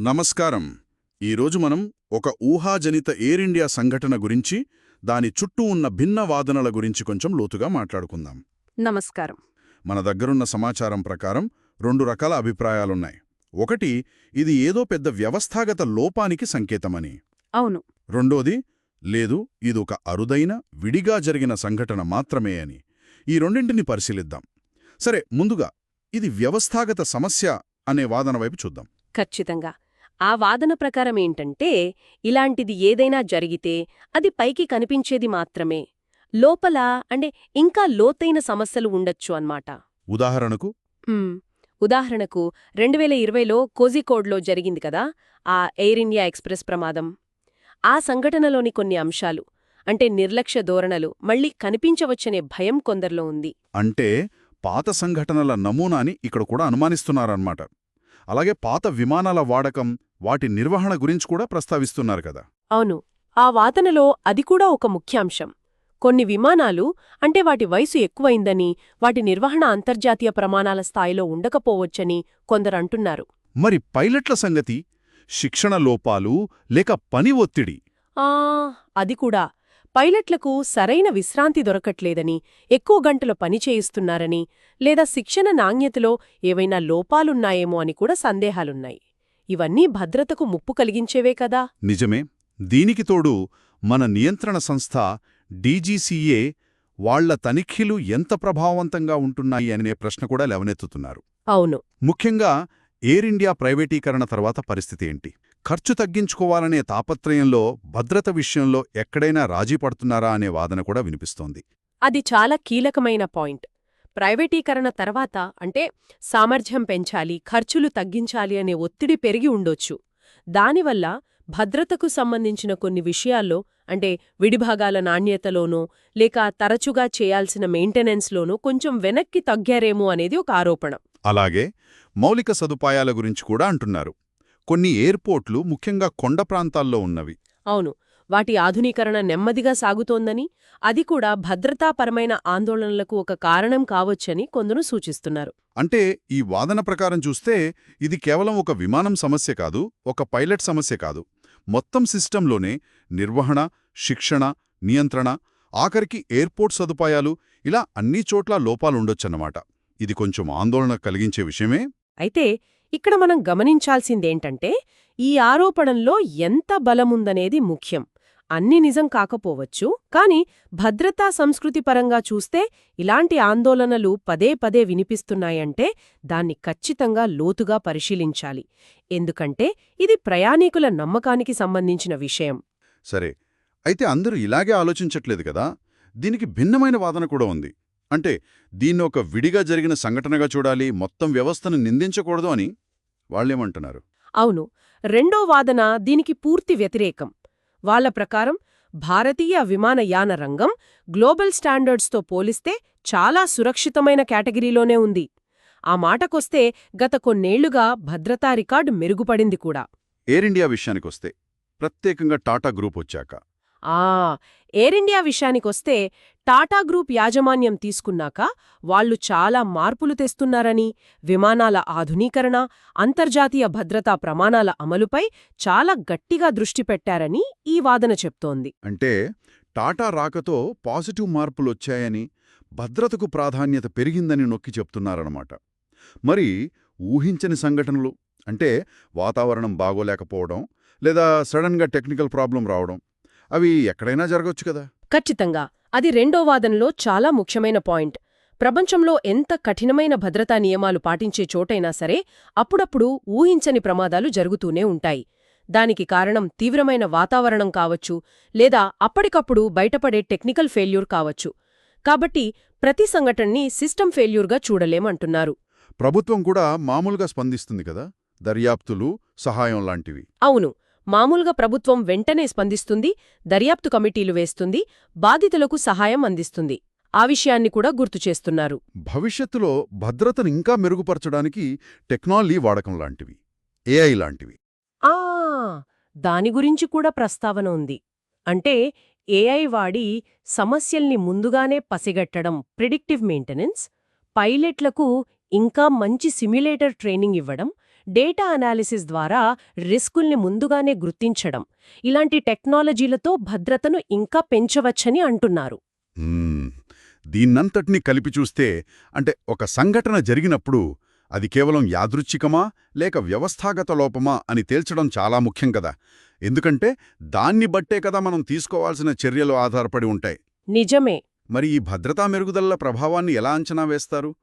నమస్కారం. ఈరోజు మనం ఒక ఊహాజనిత ఎయిర్ ఇండియా సంఘటన గురించి, దాని చుట్టూ ఉన్న భిన్న వాదనల గురించి కొంచెం లోతుగా మాట్లాడుకుందాం. నమస్కారం. మన దగ్గరున్న సమాచారం ప్రకారం 2 రకాల అభిప్రాయాలున్నాయి. ఒకటి, ఇది ఏదో పెద్ద వ్యవస్థాగత లోపానికి సంకేతమని. అవును. రెండోది, లేదు, ఇదొక అరుదైన, విడిగా జరిగిన సంఘటన మాత్రమే అని. ఈ రెండింటిని పరిశీలిద్దాం. సరే, ముందుగా ఇది వ్యవస్థాగత సమస్య అనే వాదన వైపు చూద్దాం. ఖచ్చితంగా. ఆ వాదన ప్రకారం ఏంటంటే, ఇలాంటిది ఏదైనా జరిగితే అది పైకి కనిపించేది మాత్రమే, లోపల ఇంకా లోతైన సమస్యలు ఉండొచ్చు అన్నమాట. ఉదాహరణకు ఉదాహరణకు 2020లో కోజికోడ్లో జరిగింది కదా, ఆ ఎయిర్ ఇండియా ఎక్స్ప్రెస్ ప్రమాదం. ఆ సంఘటనలోని కొన్ని అంశాలు, నిర్లక్ష్య ధోరణలు మళ్లీ కనిపించవచ్చనే భయం కొందరిలో ఉంది. అంటే పాత సంఘటనల నమూనాని ఇక్కడ కూడా అనుమానిస్తున్నారన్నమాట. అలాగే పాత విమానాల వాడకం, వాటి నిర్వహణ గురించి కూడా ప్రస్తావిస్తున్నారు కదా. అవును. ఆ వాదనలో అది కూడా ఒక ముఖ్యాంశం. కొన్ని విమానాలు వాటి వయసు ఎక్కువైందని, వాటి నిర్వహణ అంతర్జాతీయ ప్రమాణాల స్థాయిలో ఉండకపోవచ్చని కొందరంటున్నారు. మరి పైలట్ల సంగతి? శిక్షణ లోపాలు లేక పని ఒత్తిడి? అది కూడా. పైలట్లకు సరైన విశ్రాంతి దొరకట్లేదని, ఎక్కువ గంటలు పని చేయిస్తున్నారని, లేదా శిక్షణ నాణ్యతలో ఏవైనా లోపాలున్నాయేమో అని కూడా సందేహాలున్నాయి. ఇవన్నీ భద్రతకు ముప్పు కలిగించేవే కదా. నిజమే. దీనికి తోడు మన నియంత్రణ సంస్థ డీజీసీఏ వాళ్ల తనిఖీలు ఎంత ప్రభావవంతంగా ఉంటున్నాయి అనే ప్రశ్న కూడా లేవనెత్తుతున్నారు. అవును. ముఖ్యంగా ఎయిర్ ఇండియా ప్రైవేటీకరణ తర్వాత పరిస్థితి ఏంటి? ఖర్చు తగ్గించుకోవాలనే తాపత్రయంలో భద్రత విషయంలో ఎక్కడైనా రాజీ పడుతున్నారా అనే వాదన కూడా వినిపిస్తోంది. అది చాలా కీలకమైన పాయింట్. ప్రైవేటీకరణ తర్వాత సామర్థ్యం పెంచాలి, ఖర్చులు తగ్గించాలి అనే ఒత్తిడి పెరిగి ఉండొచ్చు. దానివల్ల భద్రతకు సంబంధించిన కొన్ని విషయాల్లో, విడిభాగాల నాణ్యతలోనో లేక తరచుగా చేయాల్సిన మెయింటెనెన్స్లోనో కొంచెం వెనక్కి తగ్గారేమో అనేది ఒక ఆరోపణ. అలాగే మౌలిక సదుపాయాల గురించి కూడా అంటున్నారు. కొన్ని ఎయిర్పోర్ట్లు ముఖ్యంగా కొండ ప్రాంతాల్లో ఉన్నవి. అవును. వాటి ఆధునీకరణ నెమ్మదిగా సాగుతోందని, అది కూడా భద్రతాపరమైన ఆందోళనలకు ఒక కారణం కావచ్చని కొందరు సూచిస్తున్నారు. అంటే ఈ వాదన ప్రకారం చూస్తే ఇది కేవలం ఒక విమానం సమస్య కాదు, ఒక పైలట్ సమస్య కాదు. మొత్తం సిస్టంలోనే నిర్వహణ, శిక్షణ, నియంత్రణ, ఆఖరికి ఎయిర్పోర్ట్ సదుపాయాలు, ఇలా అన్ని చోట్ల లోపాలుండొచ్చన్నమాట. ఇది కొంచెం ఆందోళన కలిగించే విషయమే. అయితే ఇక్కడ మనం గమనించాల్సిందేంటంటే, ఈ ఆరోపణల్లో ఎంత బలముందనేది ముఖ్యం. అన్నీ నిజం కాకపోవచ్చు, కాని భద్రతా సంస్కృతి పరంగా చూస్తే ఇలాంటి ఆందోళనలు పదే పదే వినిపిస్తున్నాయంటే దాన్ని ఖచ్చితంగా లోతుగా పరిశీలించాలి. ఎందుకంటే ఇది ప్రయాణికుల నమ్మకానికి సంబంధించిన విషయం. సరే, అయితే అందరూ ఇలాగే ఆలోచించట్లేదు కదా. దీనికి భిన్నమైన వాదన కూడా ఉంది. దీన్ని ఒక విడిగా జరిగిన సంఘటనగా చూడాలి, మొత్తం వ్యవస్థను నిందించకూడదు అని వాళ్ళేమంటున్నారు? అవును. రెండో వాదన దీనికి పూర్తి వ్యతిరేకం. వాళ్ల ప్రకారం భారతీయ విమానయాన రంగం గ్లోబల్ స్టాండర్డ్స్తో పోలిస్తే చాలా సురక్షితమైన కేటగిరీలోనే ఉంది. ఆ మాటకొస్తే గత కొన్నేళ్లుగా భద్రతా రికార్డు మెరుగుపడింది కూడా. ఎయిర్ ఇండియా విషయానికొస్తే, ప్రత్యేకంగా టాటా గ్రూప్ వచ్చాక ఎయిర్ ఇండియా విషయానికొస్తే టాటా గ్రూప్ యాజమాన్యం తీసుకున్నాక వాళ్లు చాలా మార్పులు తెస్తున్నారని, విమానాల ఆధునీకరణ, అంతర్జాతీయ భద్రతా ప్రమాణాల అమలుపై చాలా గట్టిగా దృష్టి పెట్టారని ఈ వాదన చెప్తోంది. అంటే టాటా రాకతో పాజిటివ్ మార్పులొచ్చాయని, భద్రతకు ప్రాధాన్యత పెరిగిందని నొక్కి చెప్తున్నారన్నమాట. మరి ఊహించని సంఘటనలు, వాతావరణం బాగోలేకపోవడం లేదా సడన్గా టెక్నికల్ ప్రాబ్లం రావడం, అవి ఎక్కడైనా జరగొచ్చు కదా. ఖచ్చితంగా. అది రెండో వాదనలో చాలా ముఖ్యమైన పాయింట్. ప్రపంచంలో ఎంత కఠినమైన భద్రతా నియమాలు పాటించే చోటైనా సరే అప్పుడప్పుడు ఊహించని ప్రమాదాలు జరుగుతూనే ఉంటాయి. దానికి కారణం తీవ్రమైన వాతావరణం కావచ్చు, లేదా అప్పటికప్పుడు బయటపడే టెక్నికల్ ఫెయిల్యూర్ కావచ్చు. కాబట్టి ప్రతి సంఘటనని సిస్టమ్ ఫెయిల్యూర్గా చూడలేమంటున్నారు. ప్రభుత్వం కూడా మామూలుగా స్పందిస్తుంది కదా, దర్యాప్తులు, సహాయం లాంటివి. అవును. మామూలుగా ప్రభుత్వం వెంటనే స్పందిస్తుంది, దర్యాప్తు కమిటీలు వేస్తుంది, బాధితులకు సహాయం అందిస్తుంది. ఆ విషయాన్ని కూడా గుర్తుచేస్తున్నారు. భవిష్యత్తులో భద్రతను ఇంకా మెరుగుపరచడానికి టెక్నాలజీ వాడకం లాంటివి, ఏఐ లాంటివి. దాని గురించి కూడా ప్రస్తావన ఉంది. ఏఐ వాడి సమస్యల్ని ముందుగానే పసిగట్టడం, ప్రిడిక్టివ్ మెయింటెనెన్స్, పైలట్లకు ఇంకా మంచి సిమ్యులేటర్ ట్రైనింగ్ ఇవ్వడం, డేటా అనాలిసిస్ ద్వారా రిస్కుల్ని ముందుగానే గుర్తించడం ఇలాంటి టెక్నాలజీలతో భద్రతను ఇంకా పెంచవచ్చని అంటున్నారు. మ్మ్. దీన్నంతటినీ కలిపి చూస్తే అంటే ఒక సంఘటన జరిగినప్పుడు అది కేవలం యాదృచ్ఛికమా లేక వ్యవస్థాగత లోపమా అని తేల్చడం చాలా ముఖ్యం కదా. ఎందుకంటే దాన్ని బట్టే కదా మనం తీసుకోవాల్సిన చర్యలు ఆధారపడి ఉంటాయి. నిజమే. మరి ఈ భద్రతా మెరుగుదలల ప్రభావాన్ని ఎలా అంచనా వేస్తారు?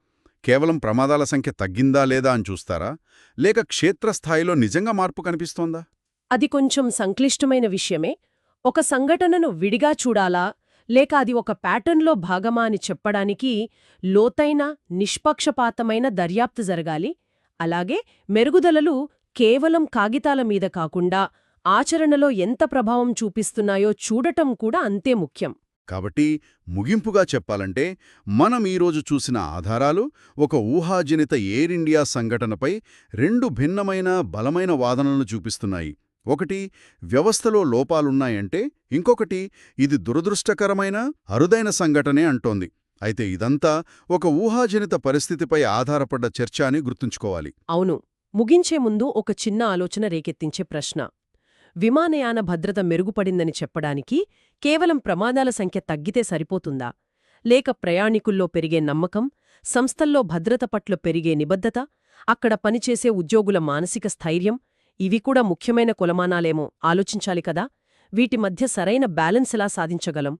కేవలం ప్రమాదాల సంఖ్య తగ్గిందా లేదా అని చూస్తారా? లేక క్షేత్రస్థాయిలో నిజంగా మార్పు కనిపిస్తోందా? అది కొంచెం సంక్లిష్టమైన విషయమే. ఒక సంఘటనను విడిగా చూడాలా లేక అది ఒక ప్యాటర్న్లో భాగమా అని చెప్పడానికి లోతైన, నిష్పక్షపాతమైన దర్యాప్తు జరగాలి. అలాగే మెరుగుదలలు కేవలం కాగితాల మీద కాకుండా ఆచరణలో ఎంత ప్రభావం చూపిస్తున్నాయో చూడటం కూడా అంతే ముఖ్యం. కాబట్టి ముగింపుగా చెప్పాలంటే మనం ఈరోజు చూసిన ఆధారాలు ఒక ఊహాజనిత ఎయిర్ ఇండియా సంఘటనపై రెండు భిన్నమైన బలమైన వాదనలను చూపిస్తున్నాయి. ఒకటి వ్యవస్థలో లోపాలున్నాయంటే, ఇంకొకటి ఇది దురదృష్టకరమైన అరుదైన సంఘటనే అంటోంది. అయితే ఇదంతా ఒక ఊహాజనిత పరిస్థితిపై ఆధారపడ్డ చర్చ అని గుర్తుంచుకోవాలి. అవును. ముగించే ముందు ఒక చిన్న ఆలోచన రేకెత్తించే ప్రశ్న. విమానయాన భద్రత మెరుగుపడిందని చెప్పడానికి కేవలం ప్రమాదాల సంఖ్య తగ్గితే సరిపోతుందా? లేక ప్రయాణికుల్లో పెరిగే నమ్మకం, సంస్థల్లో భద్రత పట్ల పెరిగే నిబద్ధత, అక్కడ పనిచేసే ఉద్యోగుల మానసిక స్థైర్యం ఇవి కూడా ముఖ్యమైన కొలమానాలేమో ఆలోచించాలి కదా. వీటి మధ్య సరైన బ్యాలెన్స్ ఎలా సాధించగలం?